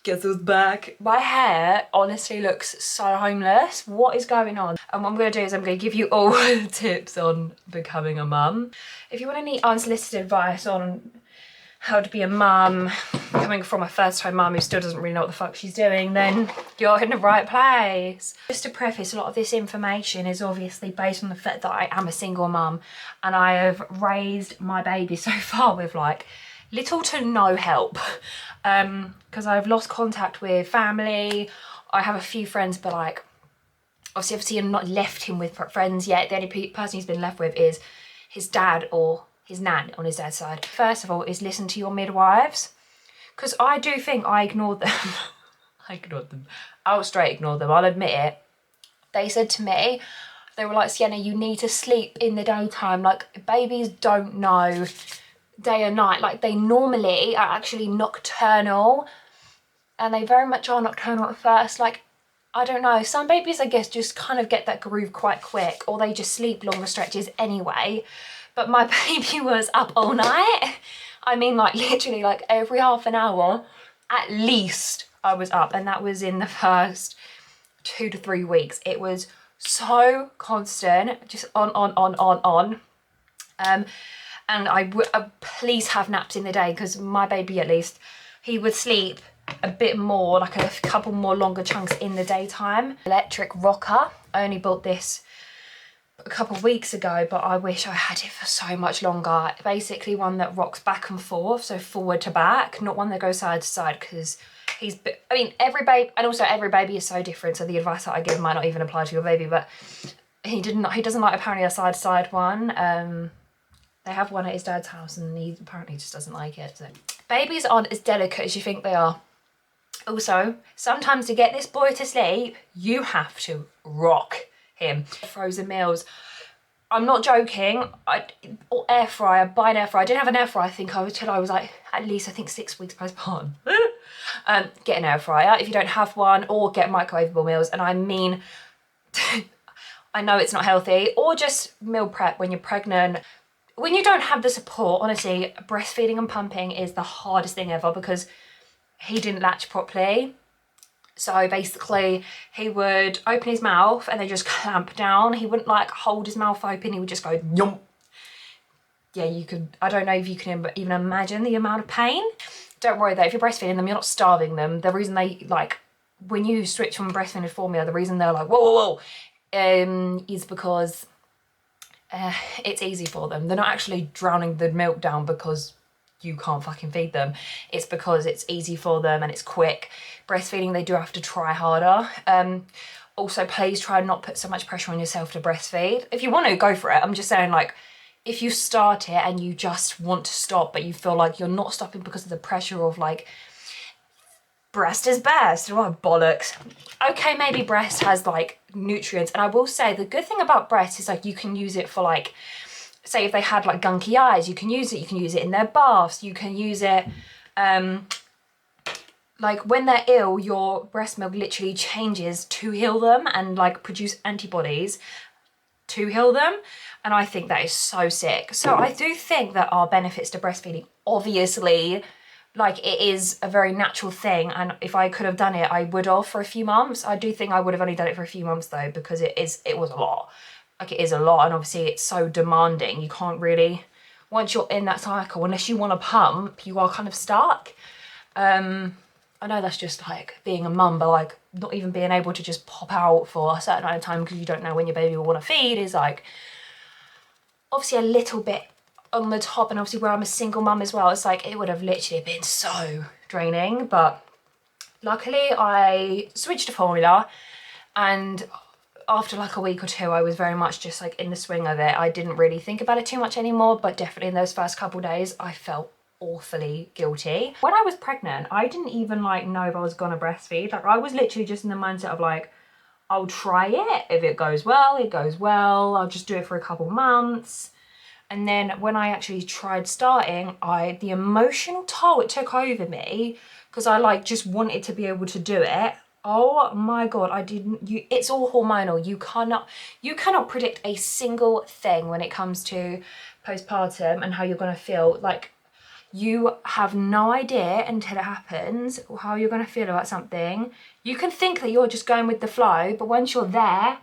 Guess who's back? My hair honestly looks so homeless. What is going on? And what I'm going to do is I'm going to give you all the tips on becoming a mum. If you want any unsolicited advice on how to be a mum, coming from a first-time mum who still doesn't really know what the fuck she's doing, then you're in the right place. Just to preface, a lot of this information is obviously based on the fact that I am a single mum and I have raised my baby so far with like little to no help, because I've lost contact with family. I have a few friends, but like obviously I've not left him with friends yet. The only person he's been left with is his dad or his nan on his dad's side. First of all is listen to your midwives, because I do think I ignored them. I ignored them. I'll straight ignore them, I'll admit it. They said to me, they were like, Sienna, you need to sleep in the daytime. Like, babies don't know day and night. Like, they normally are actually nocturnal, and they very much are nocturnal at first. Like, I don't know, some babies I guess just kind of get that groove quite quick, or they just sleep longer stretches anyway. But my baby was up all night. I mean, like literally like every half an hour at least I was up, and that was in the first 2 to 3 weeks. It was so constant, just on. And I would please have naps in the day, because my baby, at least, he would sleep a bit more, like a couple more longer chunks in the daytime. Electric rocker. I only bought this a couple of weeks ago, but I wish I had it for so much longer. Basically one that rocks back and forth, so forward to back, not one that goes side to side, because I mean, every baby, and also every baby is so different, so the advice that I give might not even apply to your baby, but he doesn't like apparently a side to side one. They have one at his dad's house and he apparently just doesn't like it. So babies aren't as delicate as you think they are. Also, sometimes to get this boy to sleep, you have to rock him. Frozen meals. I'm not joking. Air fryer, buy an air fryer. I didn't have an air fryer, I think, till I was like, at least I think 6 weeks postpartum. Get an air fryer if you don't have one, or get microwavable meals. And I mean, I know it's not healthy, or just meal prep when you're pregnant. When you don't have the support, honestly, breastfeeding and pumping is the hardest thing ever, because he didn't latch properly. So basically he would open his mouth and then just clamp down. He wouldn't like hold his mouth open, he would just go yum. Yeah, you could, I don't know if you can even imagine the amount of pain. Don't worry though, if you're breastfeeding them, you're not starving them. The reason they like, when you switch from breastfeeding to formula, the reason they're like, whoa, is because it's easy for them. They're not actually drowning the milk down because you can't fucking feed them. It's because it's easy for them and it's quick. Breastfeeding, they do have to try harder. Also, please try and not put so much pressure on yourself to breastfeed. If you want to, go for it. I'm just saying, like, if you start it and you just want to stop, but you feel like you're not stopping because of the pressure of like, breast is best, what bollocks. Okay, maybe breast has like nutrients, and I will say the good thing about breast is like you can use it for like, say if they had like gunky eyes, you can use it in their baths, you can use it like when they're ill, your breast milk literally changes to heal them and like produce antibodies to heal them, and I think that is so sick. So I do think that are benefits to breastfeeding. Obviously, like, it is a very natural thing, and if I could have done it, I would have for a few months. I do think I would have only done it for a few months though, because it was a lot. Like, it is a lot, and obviously it's so demanding. You can't really, once you're in that cycle, unless you want to pump, you are kind of stuck. I know that's just like being a mum, but like not even being able to just pop out for a certain amount of time because you don't know when your baby will want to feed is like obviously a little bit on the top. And obviously where I'm a single mum as well, it's like it would have literally been so draining. But luckily I switched to formula, and after like a week or two I was very much just like in the swing of it. I didn't really think about it too much anymore, but definitely in those first couple days I felt awfully guilty. When I was pregnant, I didn't even like know if I was gonna breastfeed. Like, I was literally just in the mindset of like, I'll try it. If it goes well, it goes well. I'll just do it for a couple months. And then when I actually tried starting, the emotional toll it took over me, because I like just wanted to be able to do it. Oh my God, it's all hormonal. You cannot predict a single thing when it comes to postpartum and how you're gonna feel. Like, You have no idea until it happens how you're going to feel about something. You can think that you're just going with the flow, but once you're there,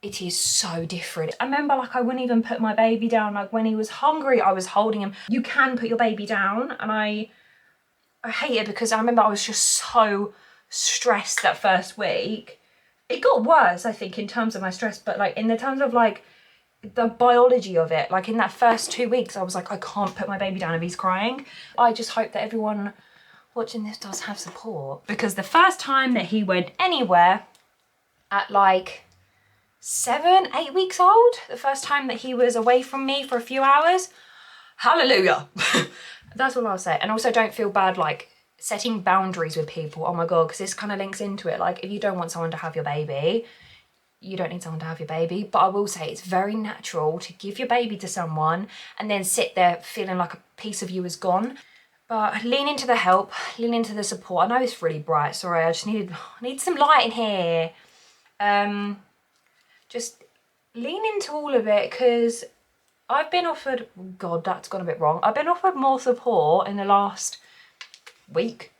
it is so different. I remember like I wouldn't even put my baby down. Like when he was hungry, I was holding him. You can put your baby down, and I hate it because I remember I was just so stressed that first week. It got worse, I think, in terms of my stress, but like in the terms of like the biology of it, like in that first 2 weeks, I was like, I can't put my baby down if he's crying. I just hope that everyone watching this does have support, because the first time that he went anywhere at like 7, 8 weeks old, the first time that he was away from me for a few hours, hallelujah. That's all I'll say. And also don't feel bad like setting boundaries with people. Oh my God, because this kind of links into it. Like if you don't want someone to have your baby, you don't need someone to have your baby. But I will say it's very natural to give your baby to someone and then sit there feeling like a piece of you is gone. But lean into the help, lean into the support. I know it's really bright, sorry, I just need some light in here. Just lean into all of it, because I've been offered, God, that's gone a bit wrong. I've been offered more support in the last week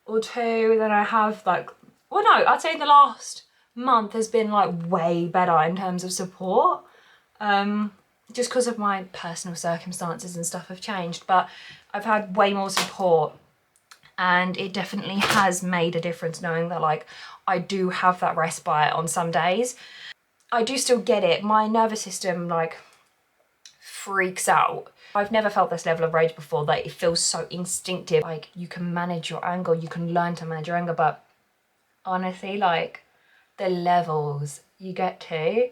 or two than I have like, well no, I'd say the last month has been like way better in terms of support. Just because of my personal circumstances and stuff have changed, but I've had way more support, and it definitely has made a difference knowing that like I do have that respite on some days. I do still get it. My nervous system like freaks out. I've never felt this level of rage before, that it feels so instinctive. Like you can manage your anger, you can learn to manage your anger, but honestly, like the levels you get to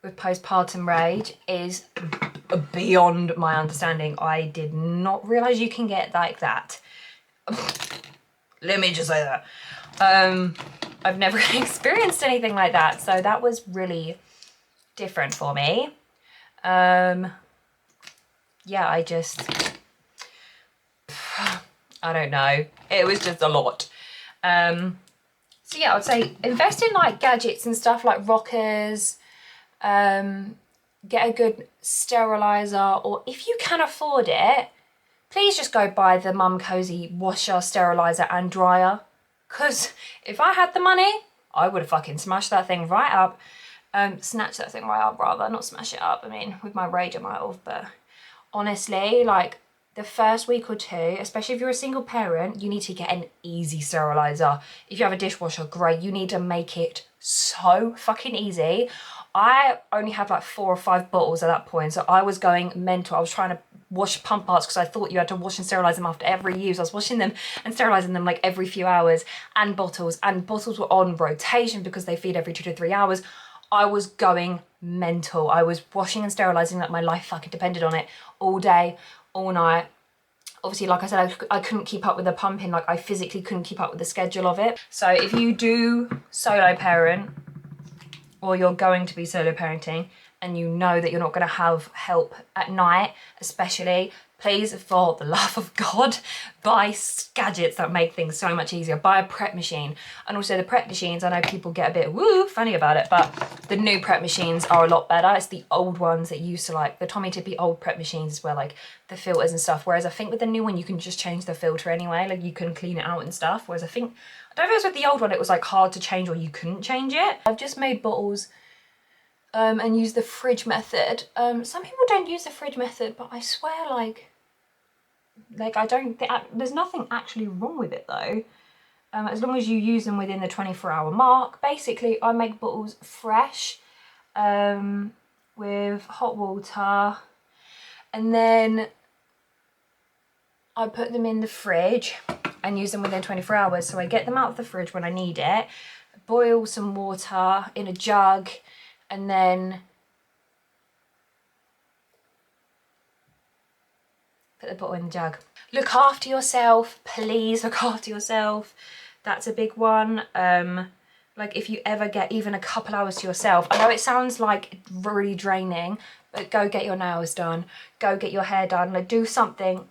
with postpartum rage is beyond my understanding. I did not realise you can get like that. Let me just say that. I've never experienced anything like that, so that was really different for me. Yeah, I don't know. It was just a lot. So yeah, I would say invest in like gadgets and stuff like rockers, get a good sterilizer, or if you can afford it, please just go buy the Mum Cozy washer, sterilizer and dryer. Because if I had the money, I would have fucking smashed that thing right up. Snatch that thing right up rather, not smash it up. I mean, with my rage I might have, but honestly, like the first week or two, especially if you're a single parent, you need to get an easy sterilizer. If you have a dishwasher, great. You need to make it so fucking easy. I only had like 4 or 5 bottles at that point, so I was going mental. I was trying to wash pump parts because I thought you had to wash and sterilize them after every use. I was washing them and sterilizing them like every few hours, and bottles were on rotation because they feed every 2 to 3 hours. I was going mental. I was washing and sterilizing like my life fucking depended on it, all day, all night. Obviously, like I said, I couldn't keep up with the pumping. Like I physically couldn't keep up with the schedule of it. So if you do solo parent, or you're going to be solo parenting, and you know that you're not going to have help at night, especially, please, for the love of God, buy gadgets that make things so much easier. Buy a prep machine. And also the prep machines, I know people get a bit funny about it, but the new prep machines are a lot better. It's the old ones that used to like, the Tommy Tippy old prep machines where like the filters and stuff. Whereas I think with the new one, you can just change the filter anyway. Like you can clean it out and stuff. Whereas I don't know if it was with the old one, it was like hard to change or you couldn't change it. I've just made bottles and use the fridge method. Some people don't use the fridge method, but I swear like I don't think, there's nothing actually wrong with it though. As long as you use them within the 24-hour mark. Basically, I make bottles fresh with hot water, and then I put them in the fridge and use them within 24 hours. So I get them out of the fridge when I need it, boil some water in a jug, and then put the bottle in the jug. Look after yourself, please look after yourself. That's a big one. Like if you ever get even a couple hours to yourself, I know it sounds like really draining, but go get your nails done, go get your hair done, like do something.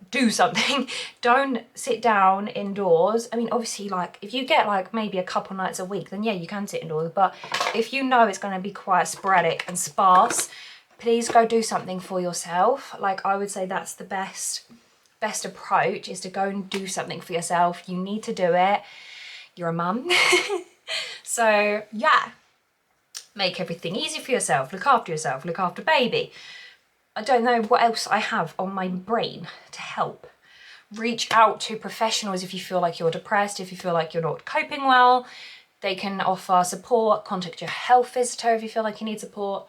Don't sit down indoors. I mean, obviously like if you get like maybe a couple nights a week, then yeah, you can sit indoors, but if you know it's going to be quite sporadic and sparse, please go do something for yourself. Like I would say that's the best best approach is to go and do something for yourself. You need to do it. You're a mum. So yeah, make everything easy for yourself, look after baby. I don't know what else I have on my brain to help. Reach out to professionals if you feel like you're depressed, if you feel like you're not coping well. They can offer support. Contact your health visitor if you feel like you need support.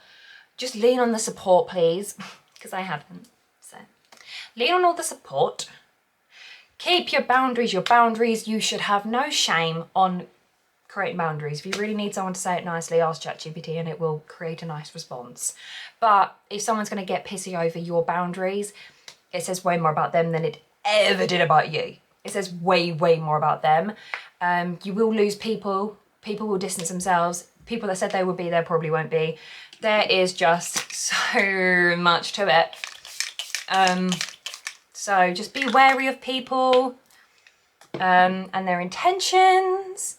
Just lean on the support, please, because I haven't. So lean on all the support. Keep your boundaries. You should have no shame on creating boundaries. If you really need someone to say it nicely, ask ChatGPT and it will create a nice response. But if someone's going to get pissy over your boundaries, it says way more about them than it ever did about you. It says way, way more about them. You will lose people. People will distance themselves. People that said they would be there probably won't be. There is just so much to it. So just be wary of people and their intentions.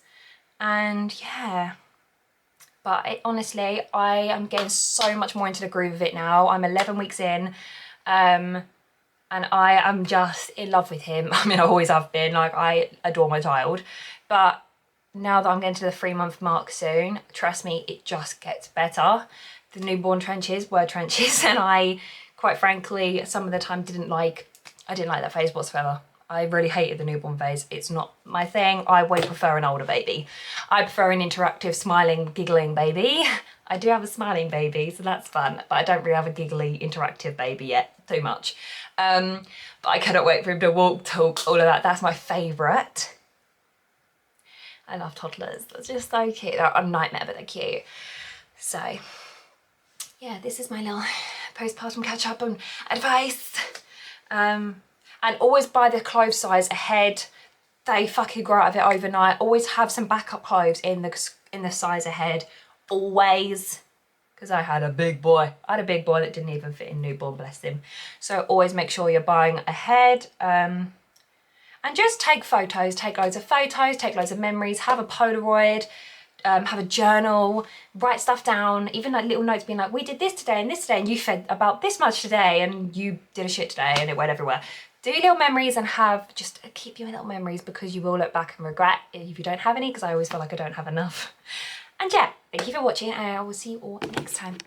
And yeah, but honestly, I am getting so much more into the groove of it now. I'm 11 weeks in. And I am just in love with him. I mean, I always have been, like, I adore my child. But now that I'm getting to the 3-month mark soon, trust me, it just gets better. The newborn trenches were trenches, and I, quite frankly, some of the time I didn't like that phase whatsoever. I really hated the newborn phase. It's not my thing. I way prefer an older baby. I prefer an interactive, smiling, giggling baby. I do have a smiling baby, so that's fun, but I don't really have a giggly, interactive baby yet, too much. But I cannot wait for him to walk, talk, all of that. That's my favourite. I love toddlers. They're just so cute. They're a nightmare, but they're cute. So, yeah, this is my little postpartum catch-up and advice. And always buy the clothes size ahead. They fucking grow out of it overnight. Always have some backup clothes in the size ahead. Always. Because I had a big boy. I had a big boy that didn't even fit in newborn, bless him. So always make sure you're buying ahead. And just take photos. Take loads of photos. Take loads of memories. Have a Polaroid. Have a journal. Write stuff down. Even like little notes being like, we did this today, and you fed about this much today, and you did a shit today, and it went everywhere. Do little memories and just keep your little memories, because you will look back and regret if you don't have any, because I always feel like I don't have enough. And yeah, thank you for watching, and I will see you all next time.